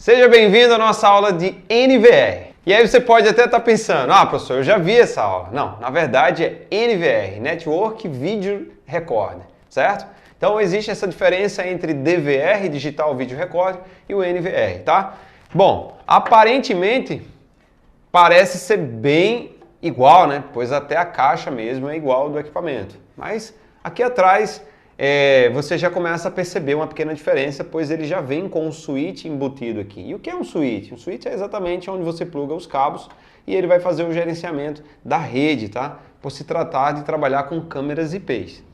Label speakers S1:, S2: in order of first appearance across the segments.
S1: Seja bem-vindo à nossa aula de NVR. E aí você pode até estar pensando, professor, eu já vi essa aula. Não, na verdade é NVR, Network Video Recorder, certo? Então existe essa diferença entre DVR, Digital Video Recorder, e o NVR, tá? Bom, aparentemente parece ser bem igual, né? Pois até a caixa mesmo é igual do equipamento. Mas aqui atrás você já começa a perceber uma pequena diferença, pois ele já vem com um switch embutido aqui. E o que é um switch? Um switch é exatamente onde você pluga os cabos e ele vai fazer o gerenciamento da rede, tá? Por se tratar de trabalhar com câmeras IPs.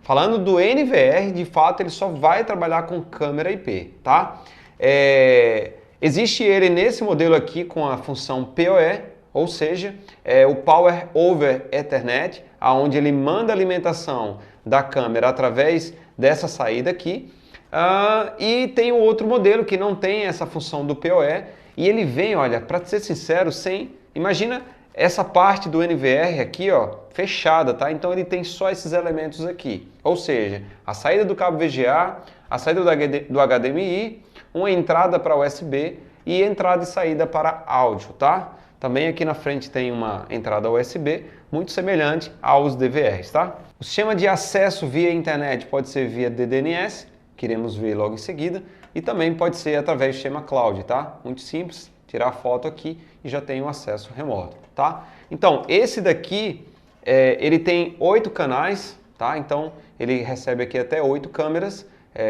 S1: Falando do NVR, de fato ele só vai trabalhar com câmera IP, tá? Existe ele nesse modelo aqui com a função PoE, ou seja, o Power over Ethernet, onde ele manda alimentação da câmera através dessa saída aqui. E tem um outro modelo que não tem essa função do PoE e ele vem, olha, para ser sincero, imagina essa parte do NVR aqui, ó, fechada, tá? Então ele tem só esses elementos aqui, ou seja, a saída do cabo VGA, a saída do HDMI, uma entrada para USB e entrada e saída para áudio, tá? Também aqui na frente tem uma entrada USB, muito semelhante aos DVRs, tá? O sistema de acesso via internet pode ser via DDNS, que iremos ver logo em seguida, e também pode ser através do sistema cloud, tá? Muito simples, tirar a foto aqui e já tem um acesso remoto, tá? Então, esse daqui, ele tem 8 canais, tá? Então, ele recebe aqui até 8 câmeras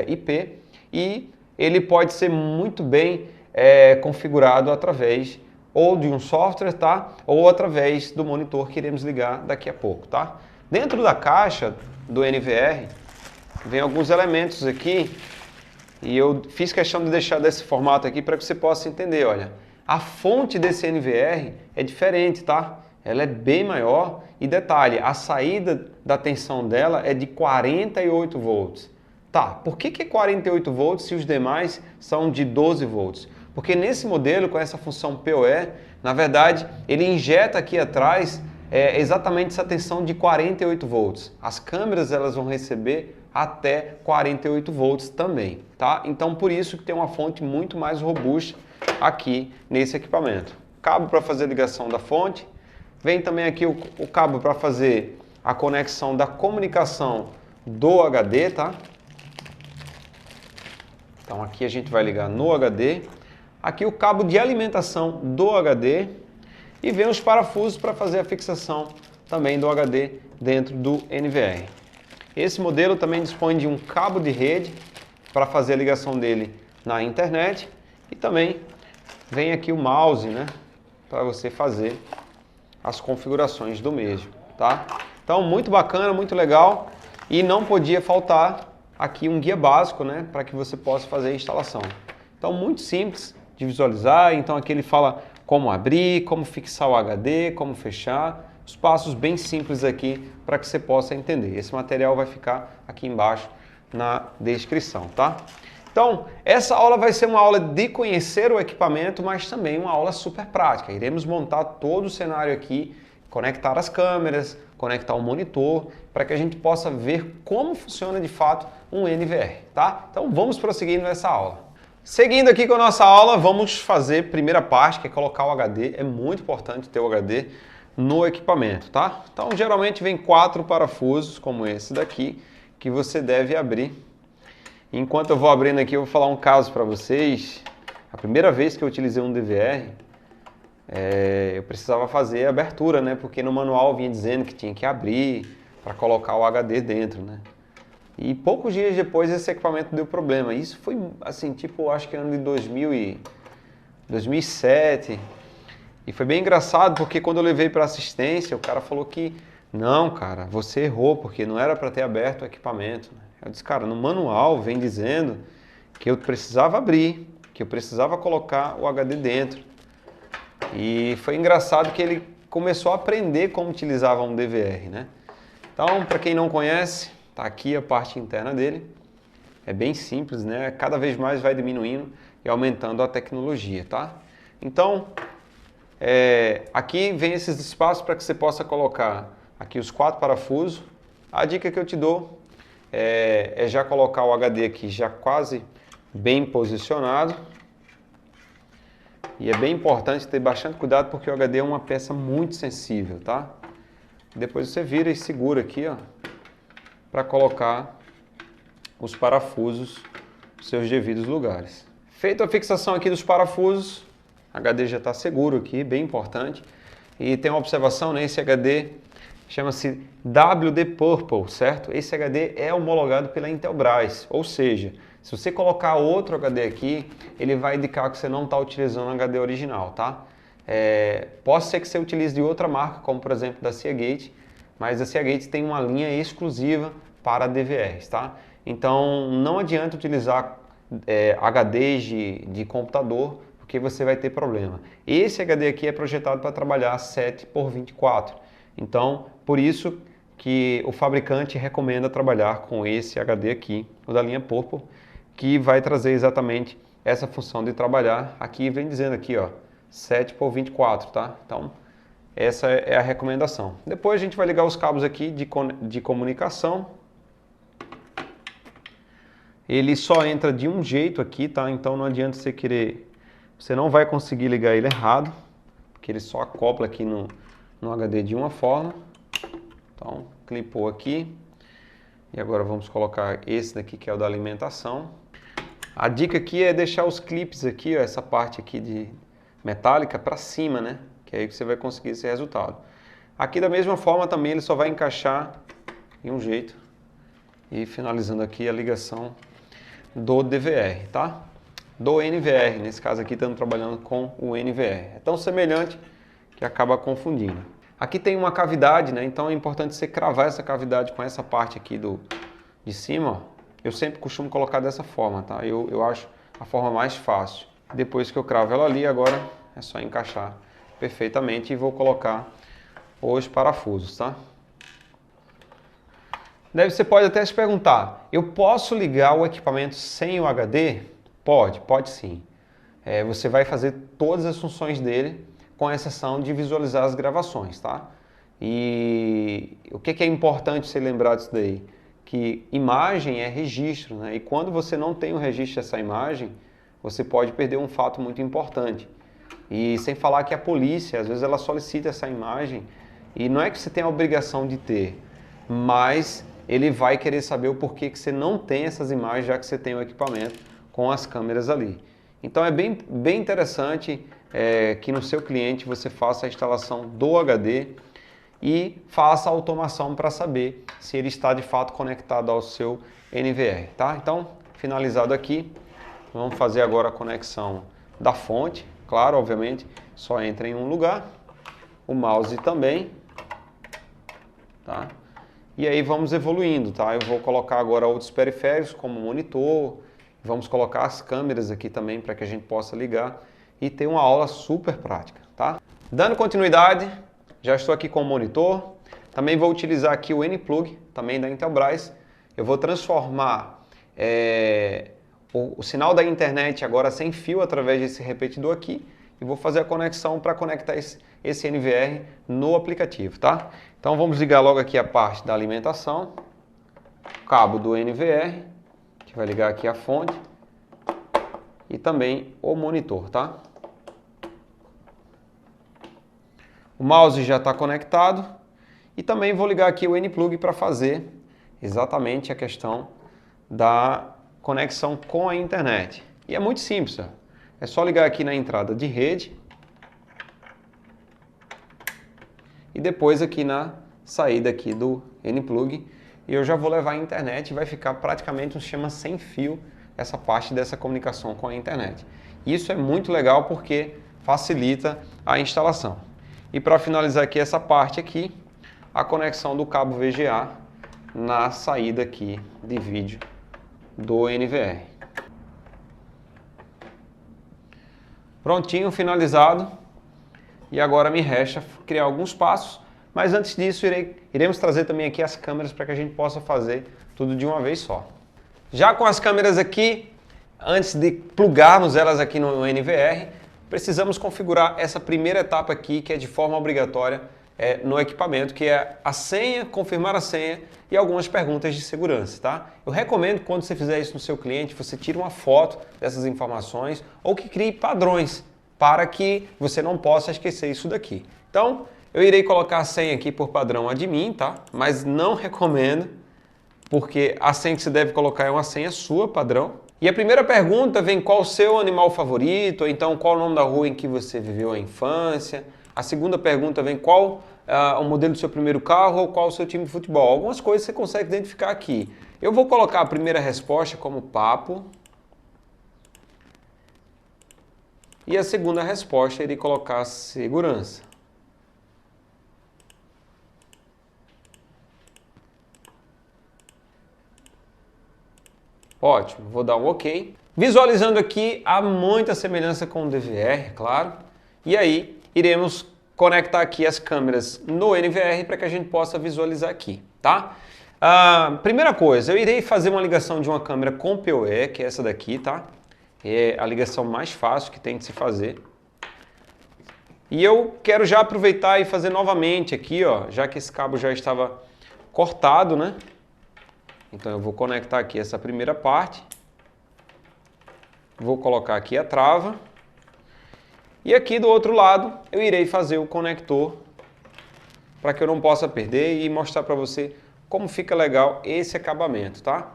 S1: IP e ele pode ser muito bem configurado através ou de um software, tá? Ou através do monitor que iremos ligar daqui a pouco, tá? Dentro da caixa do NVR, vem alguns elementos aqui e eu fiz questão de deixar desse formato aqui para que você possa entender, olha. A fonte desse NVR é diferente, tá? Ela é bem maior e detalhe, a saída da tensão dela é de 48 volts. Tá, por que é 48 volts se os demais são de 12 volts? Porque nesse modelo, com essa função PoE, na verdade, ele injeta aqui atrás exatamente essa tensão de 48 volts. As câmeras elas vão receber até 48 volts também, tá? Então, por isso que tem uma fonte muito mais robusta aqui nesse equipamento. Cabo para fazer a ligação da fonte. Vem também aqui o cabo para fazer a conexão da comunicação do HD, tá? Então, aqui a gente vai ligar no HD. Aqui o cabo de alimentação do HD e vem os parafusos para fazer a fixação também do HD dentro do NVR. Esse modelo também dispõe de um cabo de rede para fazer a ligação dele na internet e também vem aqui o mouse, né, para você fazer as configurações do mesmo, tá? Então, muito bacana, muito legal e não podia faltar aqui um guia básico, né, para que você possa fazer a instalação. Então, muito simples de visualizar, então aqui ele fala como abrir, como fixar o HD, como fechar, os passos bem simples aqui para que você possa entender. Esse material vai ficar aqui embaixo na descrição, tá? Então, essa aula vai ser uma aula de conhecer o equipamento, mas também uma aula super prática. Iremos montar todo o cenário aqui, conectar as câmeras, conectar o monitor, para que a gente possa ver como funciona de fato um NVR, tá? Então, vamos prosseguindo nessa aula. Seguindo aqui com a nossa aula, vamos fazer a primeira parte, que é colocar o HD. É muito importante ter o HD no equipamento, tá? Então, geralmente vem 4 parafusos, como esse daqui, que você deve abrir. Enquanto eu vou abrindo aqui, eu vou falar um caso para vocês. A primeira vez que eu utilizei um DVR, eu precisava fazer a abertura, né? Porque no manual vinha dizendo que tinha que abrir para colocar o HD dentro, né? E poucos dias depois esse equipamento deu problema. Isso foi assim, tipo, acho que ano de 2007. E foi bem engraçado porque quando eu levei para assistência, o cara falou que não, cara, você errou porque não era para ter aberto o equipamento. Eu disse, cara, no manual vem dizendo que eu precisava abrir, que eu precisava colocar o HD dentro. E foi engraçado que ele começou a aprender como utilizava um DVR, né? Então, para quem não conhece, tá aqui a parte interna dele. É bem simples, né? Cada vez mais vai diminuindo e aumentando a tecnologia, tá? Então, aqui vem esses espaços para que você possa colocar aqui os 4 parafusos. A dica que eu te dou é já colocar o HD aqui já quase bem posicionado. E é bem importante ter bastante cuidado porque o HD é uma peça muito sensível, tá? Depois você vira e segura aqui, ó, para colocar os parafusos nos seus devidos lugares. Feita a fixação aqui dos parafusos, o HD já está seguro aqui, bem importante. E tem uma observação, né? Esse HD chama-se WD Purple, certo? Esse HD é homologado pela Intelbras, ou seja, se você colocar outro HD aqui, ele vai indicar que você não está utilizando o HD original, tá? Pode ser que você utilize de outra marca, como por exemplo da Seagate, mas a Seagate tem uma linha exclusiva para DVRs, tá? Então não adianta utilizar HDs de computador, porque você vai ter problema. Esse HD aqui é projetado para trabalhar 7x24, então por isso que o fabricante recomenda trabalhar com esse HD aqui, o da linha Purple, que vai trazer exatamente essa função de trabalhar. Aqui vem dizendo aqui, ó, 7x24, tá? Então essa é a recomendação. Depois a gente vai ligar os cabos aqui de comunicação. Ele só entra de um jeito aqui, tá? Então não adianta você querer... Você não vai conseguir ligar ele errado, porque ele só acopla aqui no HD de uma forma. Então, clipou aqui. E agora vamos colocar esse daqui que é o da alimentação. A dica aqui é deixar os clips aqui, ó, essa parte aqui de metálica para cima, né? Que é aí que você vai conseguir esse resultado. Aqui da mesma forma também ele só vai encaixar de um jeito. E finalizando aqui a ligação do DVR, tá? Do NVR, nesse caso aqui estamos trabalhando com o NVR. É tão semelhante que acaba confundindo. Aqui tem uma cavidade, né? Então é importante você cravar essa cavidade com essa parte aqui de cima, ó. Eu sempre costumo colocar dessa forma, tá? Eu acho a forma mais fácil. Depois que eu cravo ela ali, agora é só encaixar perfeitamente e vou colocar os parafusos, tá? Daí você pode até se perguntar, eu posso ligar o equipamento sem o HD? Pode sim. Você vai fazer todas as funções dele, com exceção de visualizar as gravações, tá? E o que é importante você lembrar disso daí? Que imagem é registro, né? E quando você não tem o registro dessa imagem, você pode perder um fato muito importante. E sem falar que a polícia, às vezes ela solicita essa imagem, e não é que você tem a obrigação de ter, mas ele vai querer saber o porquê que você não tem essas imagens, já que você tem o equipamento com as câmeras ali. Então é bem interessante que no seu cliente você faça a instalação do HD e faça a automação para saber se ele está de fato conectado ao seu NVR, tá? Então, finalizado aqui, vamos fazer agora a conexão da fonte. Claro, obviamente, só entra em um lugar. O mouse também, tá? E aí vamos evoluindo, tá? Eu vou colocar agora outros periféricos, como monitor. Vamos colocar as câmeras aqui também para que a gente possa ligar e ter uma aula super prática, tá? Dando continuidade, já estou aqui com o monitor. Também vou utilizar aqui o N-Plug, também da Intelbras. Eu vou transformar o sinal da internet agora sem fio através desse repetidor aqui e vou fazer a conexão para conectar esse NVR no aplicativo, tá? Então vamos ligar logo aqui a parte da alimentação, cabo do NVR, que vai ligar aqui a fonte e também o monitor, tá? O mouse já está conectado e também vou ligar aqui o N-Plug para fazer exatamente a questão da conexão com a internet. E é muito simples, ó. É só ligar aqui na entrada de rede e depois aqui na saída aqui do N-Plug e eu já vou levar a internet e vai ficar praticamente um sistema sem fio essa parte dessa comunicação com a internet. Isso é muito legal porque facilita a instalação. E para finalizar aqui essa parte aqui, a conexão do cabo VGA na saída aqui de vídeo do NVR. Prontinho, finalizado. E agora me resta criar alguns passos, mas antes disso iremos trazer também aqui as câmeras para que a gente possa fazer tudo de uma vez só. Já com as câmeras aqui, antes de plugarmos elas aqui no NVR, precisamos configurar essa primeira etapa aqui, que é de forma obrigatória no equipamento, que é a senha, confirmar a senha e algumas perguntas de segurança, tá? Eu recomendo que quando você fizer isso no seu cliente, você tire uma foto dessas informações ou que crie padrões, para que você não possa esquecer isso daqui. Então, eu irei colocar a senha aqui por padrão admin, tá? Mas não recomendo, porque a senha que você deve colocar é uma senha sua, padrão. E a primeira pergunta vem qual o seu animal favorito, ou então qual o nome da rua em que você viveu a infância. A segunda pergunta vem qual o modelo do seu primeiro carro ou qual o seu time de futebol. Algumas coisas você consegue identificar aqui. Eu vou colocar a primeira resposta como papo. E a segunda resposta irei colocar segurança. Ótimo, vou dar um OK. Visualizando aqui, há muita semelhança com o DVR, claro. E aí, iremos conectar aqui as câmeras no NVR para que a gente possa visualizar aqui, tá? Primeira coisa, eu irei fazer uma ligação de uma câmera com PoE, que é essa daqui, tá? É a ligação mais fácil que tem de se fazer. E eu quero já aproveitar e fazer novamente aqui, ó, já que esse cabo já estava cortado, né? Então eu vou conectar aqui essa primeira parte. Vou colocar aqui a trava. E aqui do outro lado eu irei fazer o conector para que eu não possa perder e mostrar para você como fica legal esse acabamento, tá?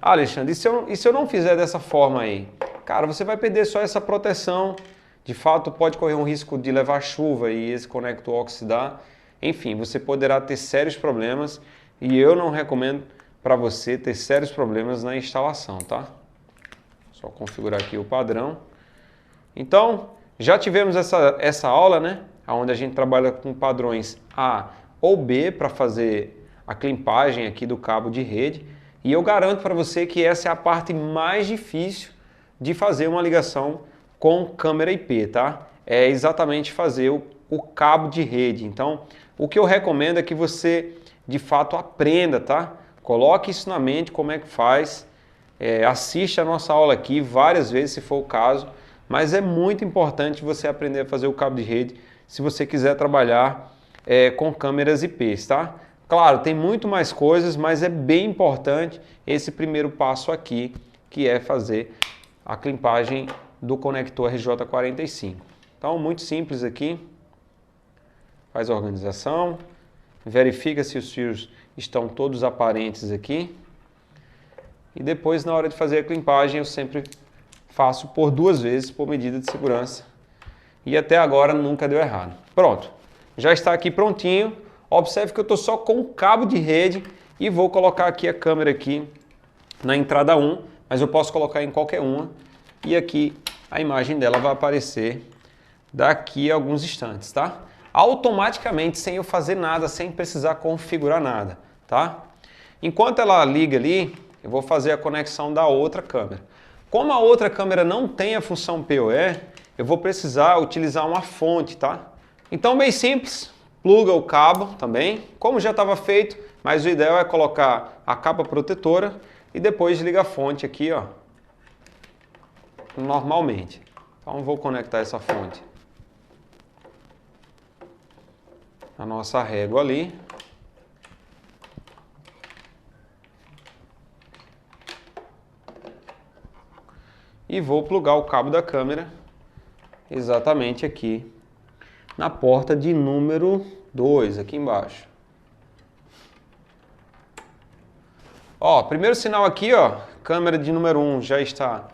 S1: Alexandre, e se eu não fizer dessa forma aí? Cara, você vai perder só essa proteção. De fato, pode correr um risco de levar chuva e esse conector oxidar. Enfim, você poderá ter sérios problemas e eu não recomendo para você ter sérios problemas na instalação, tá? Só configurar aqui o padrão. Então, já tivemos essa aula, né? Onde a gente trabalha com padrões A ou B para fazer a clipagem aqui do cabo de rede. E eu garanto para você que essa é a parte mais difícil de fazer uma ligação com câmera IP, tá? É exatamente fazer o cabo de rede. Então, o que eu recomendo é que você, de fato, aprenda, tá? Coloque isso na mente, como é que faz. Assista a nossa aula aqui várias vezes, se for o caso. Mas é muito importante você aprender a fazer o cabo de rede se você quiser trabalhar com câmeras IPs, tá? Claro, tem muito mais coisas, mas é bem importante esse primeiro passo aqui, que é fazer a clipagem do conector RJ45. Então, muito simples aqui. Faz a organização, verifica se os fios estão todos aparentes aqui. E depois, na hora de fazer a clipagem, eu sempre faço por 2 vezes por medida de segurança. E até agora nunca deu errado. Pronto, já está aqui prontinho. Observe que eu estou só com o cabo de rede e vou colocar aqui a câmera aqui na entrada 1, mas eu posso colocar em qualquer uma. E aqui a imagem dela vai aparecer daqui a alguns instantes, tá? Automaticamente, sem eu fazer nada, sem precisar configurar nada, tá? Enquanto ela liga ali, eu vou fazer a conexão da outra câmera. Como a outra câmera não tem a função PoE, eu vou precisar utilizar uma fonte, tá? Então, bem simples, pluga o cabo também, como já estava feito, mas o ideal é colocar a capa protetora e depois liga a fonte aqui, ó, normalmente. Então, vou conectar essa fonte na nossa régua ali. E vou plugar o cabo da câmera exatamente aqui na porta de número 2, aqui embaixo. Ó, primeiro sinal aqui, ó, câmera de número 1 já está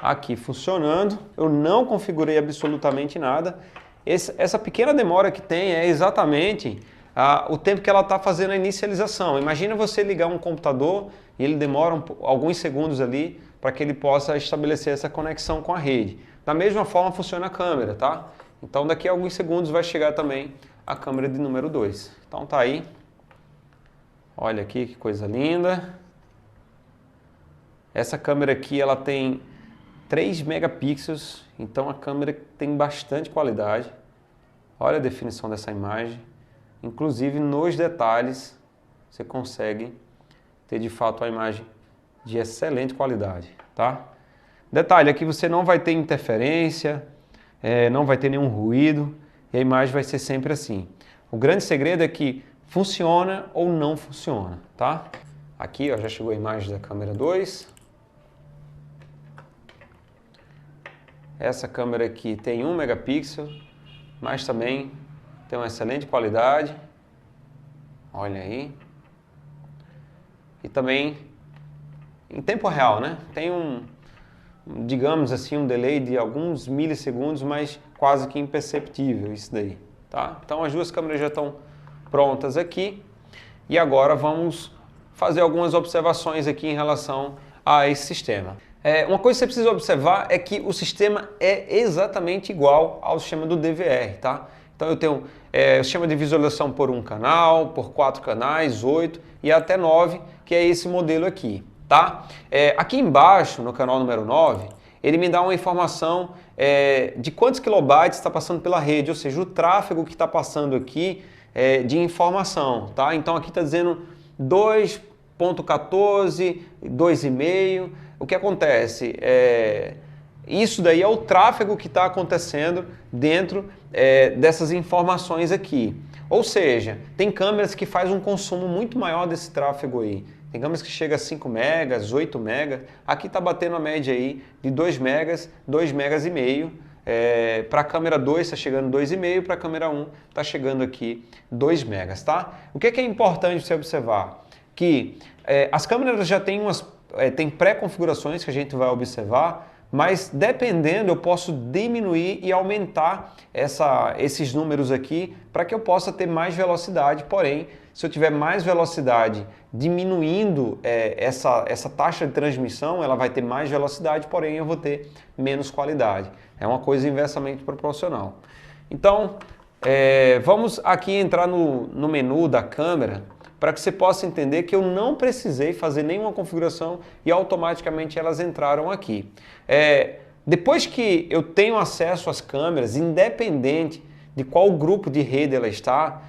S1: aqui funcionando. Eu não configurei absolutamente nada. Essa pequena demora que tem é exatamente o tempo que ela está fazendo a inicialização. Imagina você ligar um computador e ele demora alguns segundos ali para que ele possa estabelecer essa conexão com a rede. Da mesma forma funciona a câmera, tá? Então daqui a alguns segundos vai chegar também a câmera de número 2. Então tá aí. Olha aqui que coisa linda. Essa câmera aqui ela tem 3 megapixels, então a câmera tem bastante qualidade. Olha a definição dessa imagem. Inclusive nos detalhes você consegue ter de fato a imagem de excelente qualidade, tá? Detalhe, aqui você não vai ter interferência, não vai ter nenhum ruído e a imagem vai ser sempre assim. O grande segredo é que funciona ou não funciona, tá? Aqui ó, já chegou a imagem da câmera 2. Essa câmera aqui tem 1 megapixel, mas também tem uma excelente qualidade. Olha aí. E também em tempo real, né? Tem digamos assim, um delay de alguns milissegundos, mas quase que imperceptível isso daí, tá? Então as duas câmeras já estão prontas aqui. E agora vamos fazer algumas observações aqui em relação a esse sistema. Uma coisa que você precisa observar é que o sistema é exatamente igual ao sistema do DVR, tá? Então eu tenho o sistema de visualização por um canal, por 4 canais, 8 e até 9, que é esse modelo aqui, tá? Aqui embaixo, no canal número 9, ele me dá uma informação de quantos kilobytes está passando pela rede, ou seja, o tráfego que está passando aqui de informação, tá? Então aqui está dizendo 2.14, 2,5. O que acontece? Isso daí é o tráfego que está acontecendo dentro dessas informações aqui. Ou seja, tem câmeras que fazem um consumo muito maior desse tráfego aí. Tem câmeras que chegam a 5 megas, 8 megas. Aqui está batendo a média aí de 2 megas, 2 megas e meio. Para a câmera 2 está chegando 2,5, para a câmera 1 está chegando aqui 2 megas, tá? O que é importante você observar? Que as câmeras já têm tem pré-configurações que a gente vai observar, mas dependendo eu posso diminuir e aumentar esses números aqui para que eu possa ter mais velocidade. Porém, se eu tiver mais velocidade diminuindo essa taxa de transmissão, ela vai ter mais velocidade, porém eu vou ter menos qualidade. É uma coisa inversamente proporcional. Então, vamos aqui entrar no menu da câmera para que você possa entender que eu não precisei fazer nenhuma configuração e automaticamente elas entraram aqui. Depois que eu tenho acesso às câmeras, independente de qual grupo de rede ela está,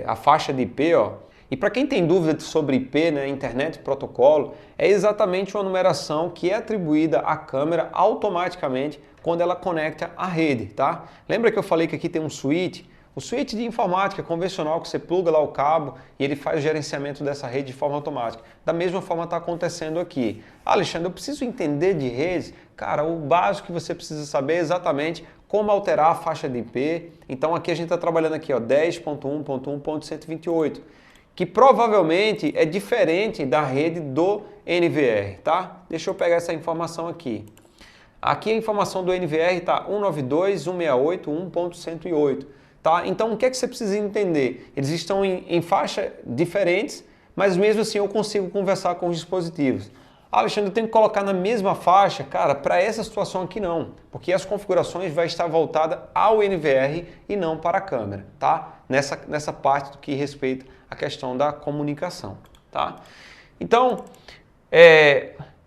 S1: a faixa de IP, ó, e para quem tem dúvida sobre IP, né, internet protocolo, é exatamente uma numeração que é atribuída à câmera automaticamente quando ela conecta à rede, tá? Lembra que eu falei que aqui tem um switch? O switch de informática convencional que você pluga lá o cabo e ele faz o gerenciamento dessa rede de forma automática. Da mesma forma está acontecendo aqui. Alexandre, eu preciso entender de redes? Cara, o básico que você precisa saber é exatamente como alterar a faixa de IP. Então aqui a gente está trabalhando aqui, ó, 10.1.1.128, que provavelmente é diferente da rede do NVR, tá? Deixa eu pegar essa informação aqui. Aqui a informação do NVR está 192.168.1.108. Tá? Então, o que é que você precisa entender? Eles estão em faixas diferentes, mas mesmo assim eu consigo conversar com os dispositivos. Alexandre, eu tenho que colocar na mesma faixa? Cara, para essa situação aqui não, porque as configurações vão estar voltadas ao NVR e não para a câmera, tá? Nessa parte do que respeita à questão da comunicação, tá? Então,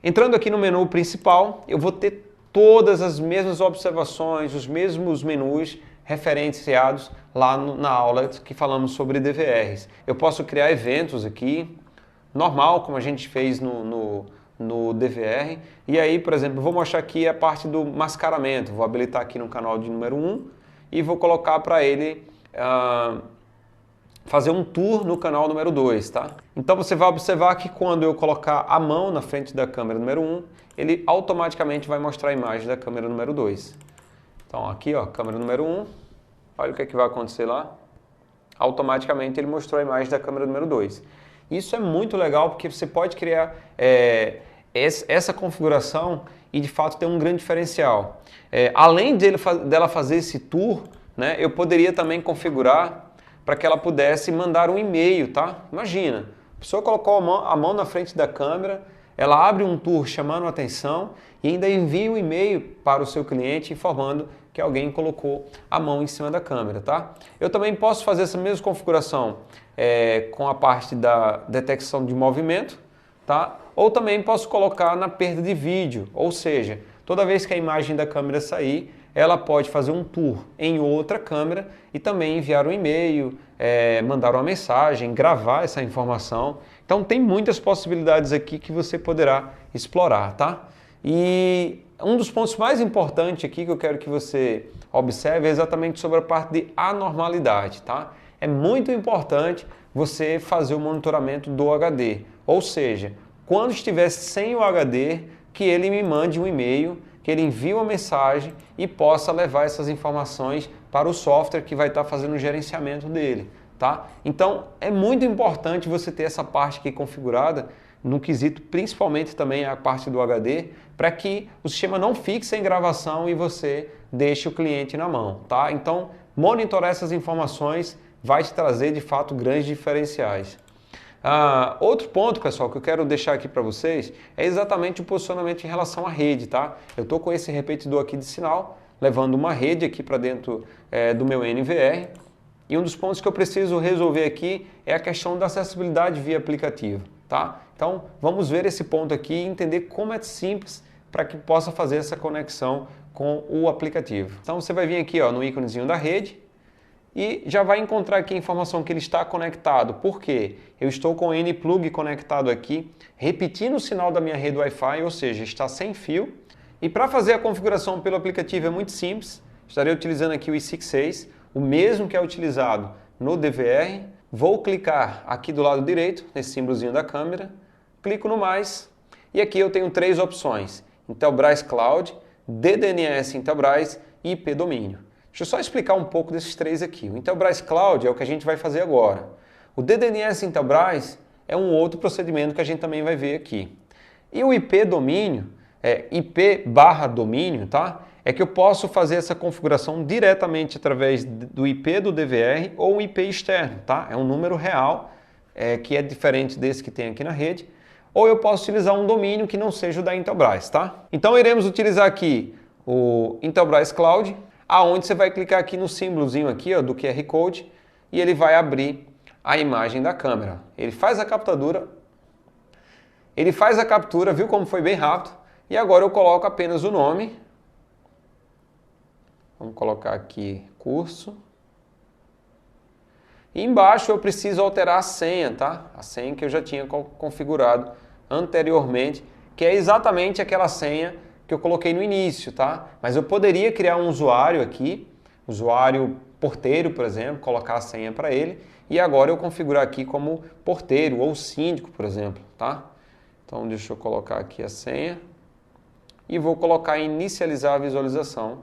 S1: entrando aqui no menu principal, eu vou ter todas as mesmas observações, os mesmos menus referenciados lá na aula que falamos sobre DVRs. Eu posso criar eventos aqui, normal, como a gente fez no DVR. E aí, por exemplo, vou mostrar aqui a parte do mascaramento. Vou habilitar aqui no canal de número 1 e vou colocar para ele fazer um tour no canal número 2, tá? Então você vai observar que quando eu colocar a mão na frente da câmera número 1, ele automaticamente vai mostrar a imagem da câmera número 2. Então aqui, ó, câmera número 1, olha o que é que vai acontecer lá. Automaticamente ele mostrou a imagem da câmera número 2. Isso é muito legal porque você pode criar essa configuração e de fato ter um grande diferencial. Além dela fazer esse tour, né, eu poderia também configurar para que ela pudesse mandar um e-mail, tá? Imagina, a pessoa colocou a mão na frente da câmera, ela abre um tour chamando a atenção e ainda envia um e-mail para o seu cliente informando que alguém colocou a mão em cima da câmera, tá? Eu também posso fazer essa mesma configuração com a parte da detecção de movimento, tá? Ou também posso colocar na perda de vídeo, ou seja, toda vez que a imagem da câmera sair, ela pode fazer um tour em outra câmera e também enviar um e-mail, mandar uma mensagem, gravar essa informação. Então tem muitas possibilidades aqui que você poderá explorar, tá? E um dos pontos mais importantes aqui que eu quero que você observe é exatamente sobre a parte de anormalidade, tá? É muito importante você fazer o monitoramento do HD, ou seja, quando estiver sem o HD, que ele me mande um e-mail que ele envie uma mensagem e possa levar essas informações para o software que vai estar fazendo o gerenciamento dele, tá? Então, é muito importante você ter essa parte aqui configurada no quesito, principalmente também a parte do HD, para que o sistema não fique sem gravação e você deixe o cliente na mão, tá? Então, monitorar essas informações vai te trazer, de fato, grandes diferenciais. Outro ponto, pessoal, que eu quero deixar aqui para vocês é exatamente o posicionamento em relação à rede, tá? Eu estou com esse repetidor aqui de sinal, levando uma rede aqui para dentro do meu NVR, e um dos pontos que eu preciso resolver aqui é a questão da acessibilidade via aplicativo, tá? Então, vamos ver esse ponto aqui e entender como é simples para que possa fazer essa conexão com o aplicativo. Então, você vai vir aqui ó, no íconezinho da rede, e já vai encontrar aqui a informação que ele está conectado. Por quê? Eu estou com o N-Plug conectado aqui, repetindo o sinal da minha rede Wi-Fi, ou seja, está sem fio. E para fazer a configuração pelo aplicativo é muito simples. Estarei utilizando aqui o i66, o mesmo que é utilizado no DVR. Vou clicar aqui do lado direito, nesse símbolozinho da câmera, clico no mais, e aqui eu tenho três opções: Intelbras Cloud, DDNS Intelbras e IP Domínio. Deixa eu só explicar um pouco desses três aqui. O Intelbras Cloud é o que a gente vai fazer agora. O DDNS Intelbras é um outro procedimento que a gente também vai ver aqui. E o IP domínio, IP/domínio, tá? É que eu posso fazer essa configuração diretamente através do IP do DVR ou um IP externo, tá? É um número real, que é diferente desse que tem aqui na rede. Ou eu posso utilizar um domínio que não seja o da Intelbras, tá? Então iremos utilizar aqui o Intelbras Cloud, aonde você vai clicar aqui no símbolozinho aqui, ó, do QR Code, e ele vai abrir a imagem da câmera. Ele faz a captura, viu como foi bem rápido, e agora eu coloco apenas o nome. Vamos colocar aqui curso. E embaixo eu preciso alterar a senha, tá? A senha que eu já tinha configurado anteriormente, que é exatamente aquela senha que eu coloquei no início, tá? Mas eu poderia criar um usuário aqui, usuário porteiro, por exemplo, colocar a senha para ele, e agora eu configurar aqui como porteiro ou síndico, por exemplo, tá? Então deixa eu colocar aqui a senha e vou colocar em inicializar a visualização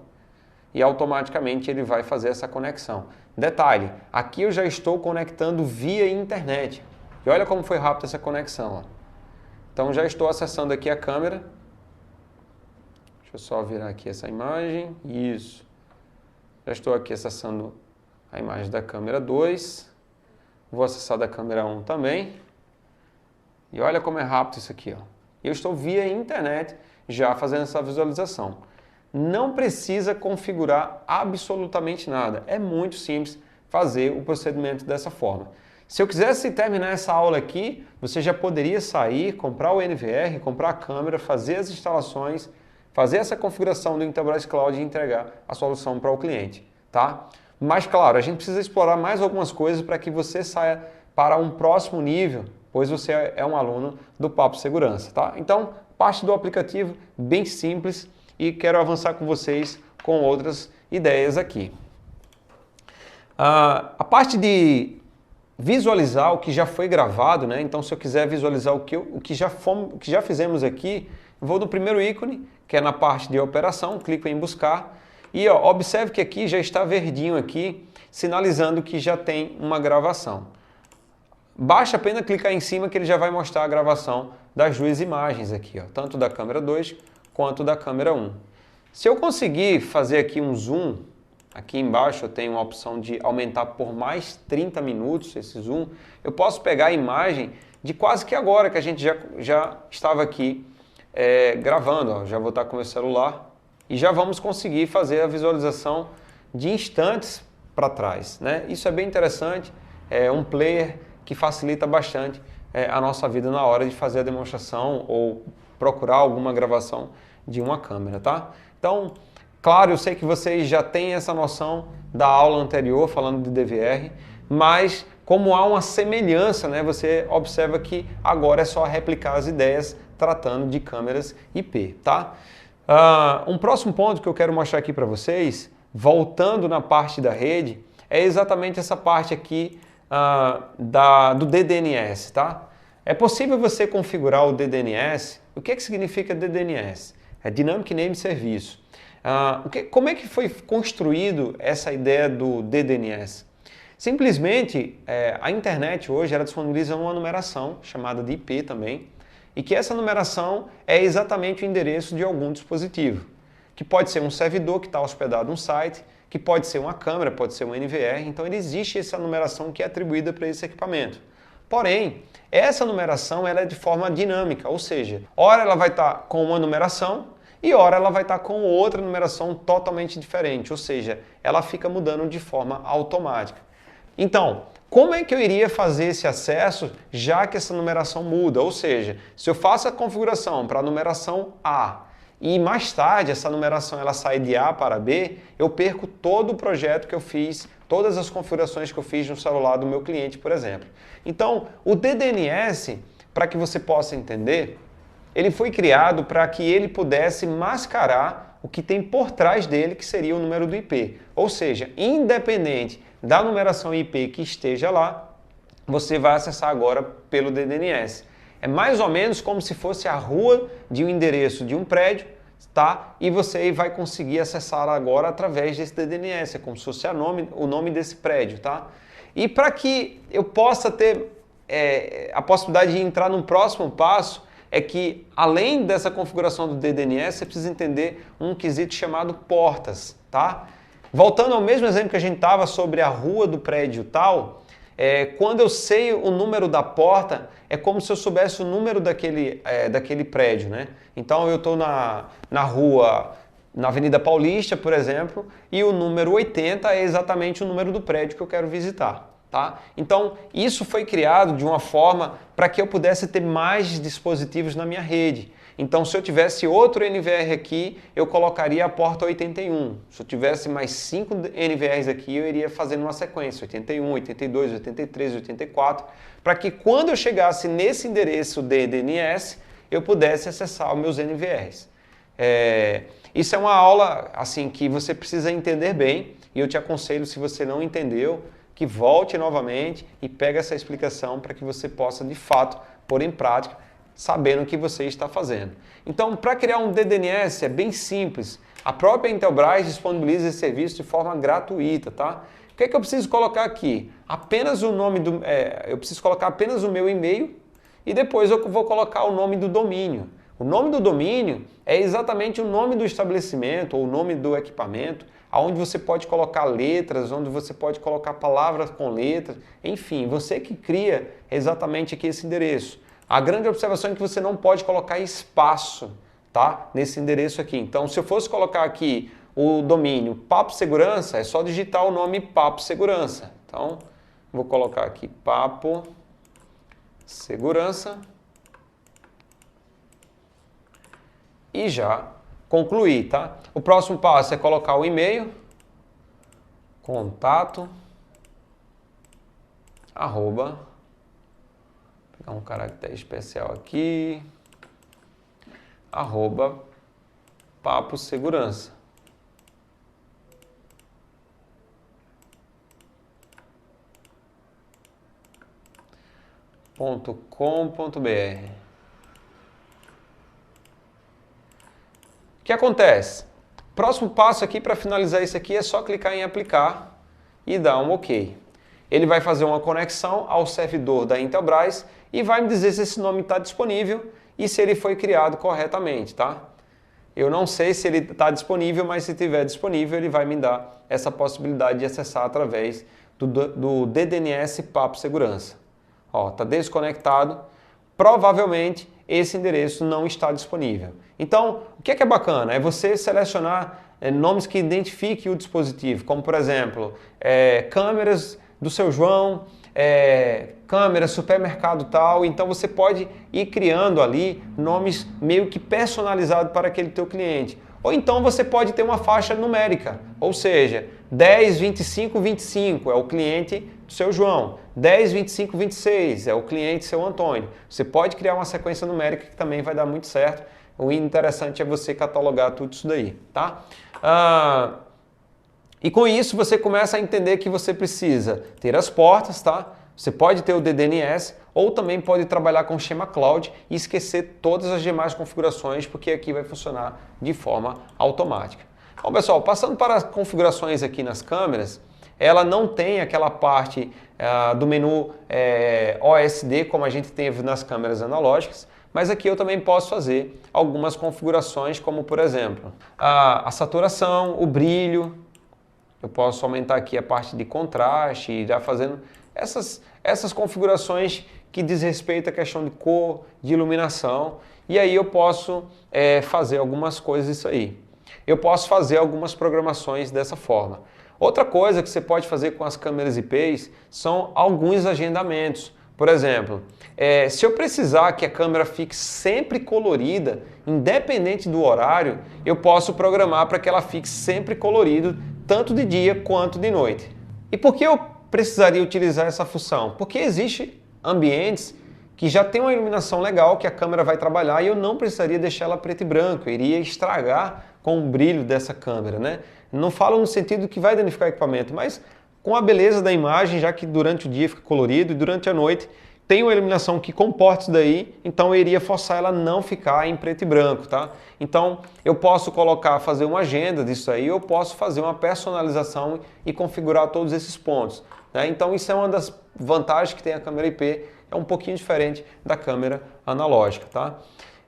S1: e automaticamente ele vai fazer essa conexão. Detalhe, aqui eu já estou conectando via internet. E olha como foi rápido essa conexão, ó. Então já estou acessando aqui a câmera. Deixa eu só virar aqui essa imagem. Isso. Já estou aqui acessando a imagem da câmera 2. Vou acessar da câmera 1 também. E olha como é rápido isso aqui, ó. Eu estou via internet já fazendo essa visualização. Não precisa configurar absolutamente nada. É muito simples fazer o procedimento dessa forma. Se eu quisesse terminar essa aula aqui, você já poderia sair, comprar o NVR, comprar a câmera, fazer as instalações, fazer essa configuração do Intelbras Cloud e entregar a solução para o cliente, tá? Mas claro, a gente precisa explorar mais algumas coisas para que você saia para um próximo nível, pois você é um aluno do Papo Segurança, tá? Então, parte do aplicativo bem simples e quero avançar com vocês com outras ideias aqui. A parte de visualizar o que já foi gravado, né? Então, se eu quiser visualizar o que já fizemos aqui, vou no primeiro ícone, que é na parte de operação, clico em buscar e ó, observe que aqui já está verdinho aqui, sinalizando que já tem uma gravação. Basta apenas clicar em cima que ele já vai mostrar a gravação das duas imagens aqui, ó, tanto da câmera 2 quanto da câmera 1. Se eu conseguir fazer aqui um zoom, aqui embaixo eu tenho uma opção de aumentar por mais 30 minutos esse zoom, eu posso pegar a imagem de quase que agora que a gente já estava aqui gravando, ó. Já vou estar com o meu celular e já vamos conseguir fazer a visualização de instantes para trás, né? Isso é bem interessante, é um player que facilita bastante a nossa vida na hora de fazer a demonstração ou procurar alguma gravação de uma câmera, tá? Então, claro, eu sei que vocês já têm essa noção da aula anterior falando de DVR, mas como há uma semelhança, né, você observa que agora é só replicar as ideias tratando de câmeras IP, tá? Um próximo ponto que eu quero mostrar aqui para vocês, voltando na parte da rede, é exatamente essa parte aqui do DDNS, tá? É possível você configurar o DDNS. O que significa DDNS? É Dynamic Name Serviço. Como é que foi construído essa ideia do DDNS? Simplesmente, a internet hoje ela disponibiliza uma numeração chamada de IP também, e que essa numeração é exatamente o endereço de algum dispositivo, que pode ser um servidor que está hospedado no site, que pode ser uma câmera, pode ser um NVR, então existe essa numeração que é atribuída para esse equipamento. Porém, essa numeração ela é de forma dinâmica, ou seja, ora ela vai estar com uma numeração e ora ela vai estar com outra numeração totalmente diferente, ou seja, ela fica mudando de forma automática. Então, como é que eu iria fazer esse acesso já que essa numeração muda? Ou seja, se eu faço a configuração para a numeração A e mais tarde essa numeração ela sai de A para B, eu perco todo o projeto que eu fiz, todas as configurações que eu fiz no celular do meu cliente, por exemplo. Então, o DDNS, para que você possa entender, ele foi criado para que ele pudesse mascarar o que tem por trás dele, que seria o número do IP. Ou seja, independente da numeração IP que esteja lá, você vai acessar agora pelo DDNS. É mais ou menos como se fosse a rua de um endereço de um prédio, tá? E você vai conseguir acessar agora através desse DDNS, é como se fosse o nome desse prédio, tá? E para que eu possa ter a possibilidade de entrar num próximo passo, é que além dessa configuração do DDNS, você precisa entender um quesito chamado portas, tá? Voltando ao mesmo exemplo que a gente estava sobre a rua do prédio tal, quando eu sei o número da porta, é como se eu soubesse o número daquele prédio, né? Então eu estou na rua, na Avenida Paulista, por exemplo, e o número 80 é exatamente o número do prédio que eu quero visitar. Tá? Então, isso foi criado de uma forma para que eu pudesse ter mais dispositivos na minha rede. Então, se eu tivesse outro NVR aqui, eu colocaria a porta 81. Se eu tivesse mais 5 NVRs aqui, eu iria fazendo uma sequência, 81, 82, 83, 84, para que quando eu chegasse nesse endereço DDNS, eu pudesse acessar os meus NVRs. Isso é uma aula assim, que você precisa entender bem, e eu te aconselho, se você não entendeu, que volte novamente e pegue essa explicação para que você possa, de fato, pôr em prática, sabendo o que você está fazendo. Então, para criar um DDNS é bem simples. A própria Intelbras disponibiliza esse serviço de forma gratuita, tá? O que é que eu preciso colocar aqui? Apenas o nome eu preciso colocar apenas o meu e-mail e depois eu vou colocar o nome do domínio. O nome do domínio é exatamente o nome do estabelecimento ou o nome do equipamento, onde você pode colocar letras, onde você pode colocar palavras com letras, enfim, você que cria exatamente aqui esse endereço. A grande observação é que você não pode colocar espaço, tá? Nesse endereço aqui. Então, se eu fosse colocar aqui o domínio Papo Segurança, é só digitar o nome Papo Segurança. Então, vou colocar aqui Papo Segurança e já concluir, tá? O próximo passo é colocar o e-mail, contato, arroba, pegar um caractere especial aqui, arroba, Papo Segurança. .com.br. O que acontece? Próximo passo aqui para finalizar isso aqui é só clicar em aplicar e dar um OK. Ele vai fazer uma conexão ao servidor da Intelbras e vai me dizer se esse nome está disponível e se ele foi criado corretamente, tá? Eu não sei se ele está disponível, mas se estiver disponível, ele vai me dar essa possibilidade de acessar através do DDNS Papo Segurança. Ó, está desconectado. Provavelmente esse endereço não está disponível. Então, o que é bacana? É você selecionar nomes que identifiquem o dispositivo, como por exemplo, câmeras do seu João, câmera, supermercado tal. Então você pode ir criando ali nomes meio que personalizados para aquele teu cliente. Ou então você pode ter uma faixa numérica, ou seja, 10, 25, 25 é o cliente do seu João, 10, 25, 26 é o cliente seu Antônio. Você pode criar uma sequência numérica que também vai dar muito certo. O interessante é você catalogar tudo isso daí, tá? E com isso você começa a entender que você precisa ter as portas, tá? Você pode ter o DDNS ou também pode trabalhar com o Schema Cloud e esquecer todas as demais configurações, porque aqui vai funcionar de forma automática. Bom, pessoal, passando para as configurações aqui nas câmeras, ela não tem aquela parte do menu OSD como a gente teve nas câmeras analógicas, mas aqui eu também posso fazer algumas configurações, como por exemplo, a saturação, o brilho. Eu posso aumentar aqui a parte de contraste, já fazendo essas configurações que diz respeito à questão de cor, de iluminação, e aí eu posso fazer algumas coisas isso aí. Eu posso fazer algumas programações dessa forma. Outra coisa que você pode fazer com as câmeras IPs são alguns agendamentos. Por exemplo, se eu precisar que a câmera fique sempre colorida, independente do horário, eu posso programar para que ela fique sempre colorida, tanto de dia quanto de noite. E por que eu precisaria utilizar essa função? Porque existem ambientes que já tem uma iluminação legal que a câmera vai trabalhar e eu não precisaria deixar ela preto e branco, eu iria estragar com o brilho dessa câmera, né? Não falo no sentido que vai danificar o equipamento, mas com a beleza da imagem, já que durante o dia fica colorido e durante a noite tem uma iluminação que comporta isso daí, então eu iria forçar ela a não ficar em preto e branco, tá? Então eu posso fazer uma agenda disso aí, eu posso fazer uma personalização e configurar todos esses pontos, né? Então isso é uma das vantagens que tem a câmera IP, é um pouquinho diferente da câmera analógica, tá?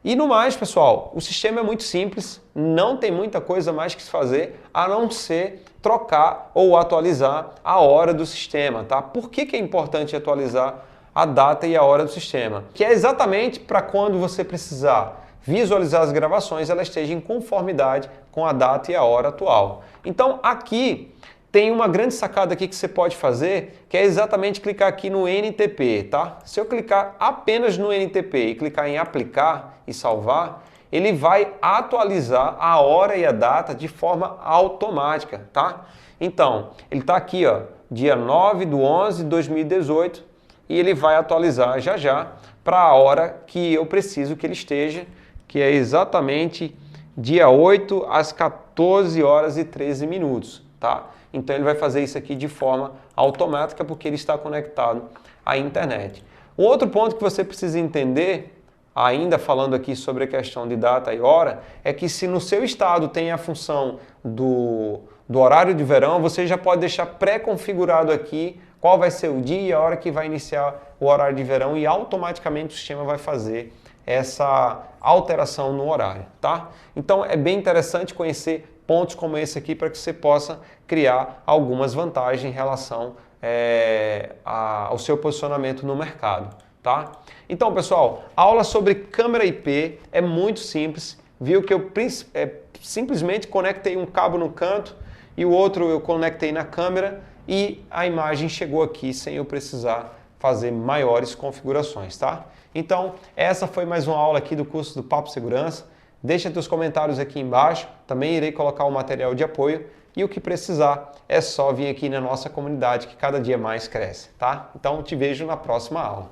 S1: E no mais, pessoal, o sistema é muito simples, não tem muita coisa mais que se fazer, a não ser trocar ou atualizar a hora do sistema, tá? Por que é importante atualizar a data e a hora do sistema? Que é exatamente para quando você precisar visualizar as gravações, ela esteja em conformidade com a data e a hora atual. Então aqui tem uma grande sacada aqui que você pode fazer, que é exatamente clicar aqui no NTP, tá? Se eu clicar apenas no NTP e clicar em aplicar e salvar, ele vai atualizar a hora e a data de forma automática, tá? Então, ele está aqui, ó, dia 9/11/2018 e ele vai atualizar já para a hora que eu preciso que ele esteja, que é exatamente dia 8 às 14h13, tá? Então ele vai fazer isso aqui de forma automática porque ele está conectado à internet. Um outro ponto que você precisa entender, ainda falando aqui sobre a questão de data e hora, é que se no seu estado tem a função do horário de verão, você já pode deixar pré-configurado aqui qual vai ser o dia e a hora que vai iniciar o horário de verão e automaticamente o sistema vai fazer essa alteração no horário, tá? Então é bem interessante conhecer pontos como esse aqui para que você possa criar algumas vantagens em relação ao seu posicionamento no mercado, tá? Então, pessoal, a aula sobre câmera IP é muito simples. Viu que eu simplesmente conectei um cabo no canto e o outro eu conectei na câmera e a imagem chegou aqui sem eu precisar fazer maiores configurações, tá? Então, essa foi mais uma aula aqui do curso do Papo Segurança. Deixa teus comentários aqui embaixo, também irei colocar o material de apoio e o que precisar é só vir aqui na nossa comunidade que cada dia mais cresce, tá? Então te vejo na próxima aula.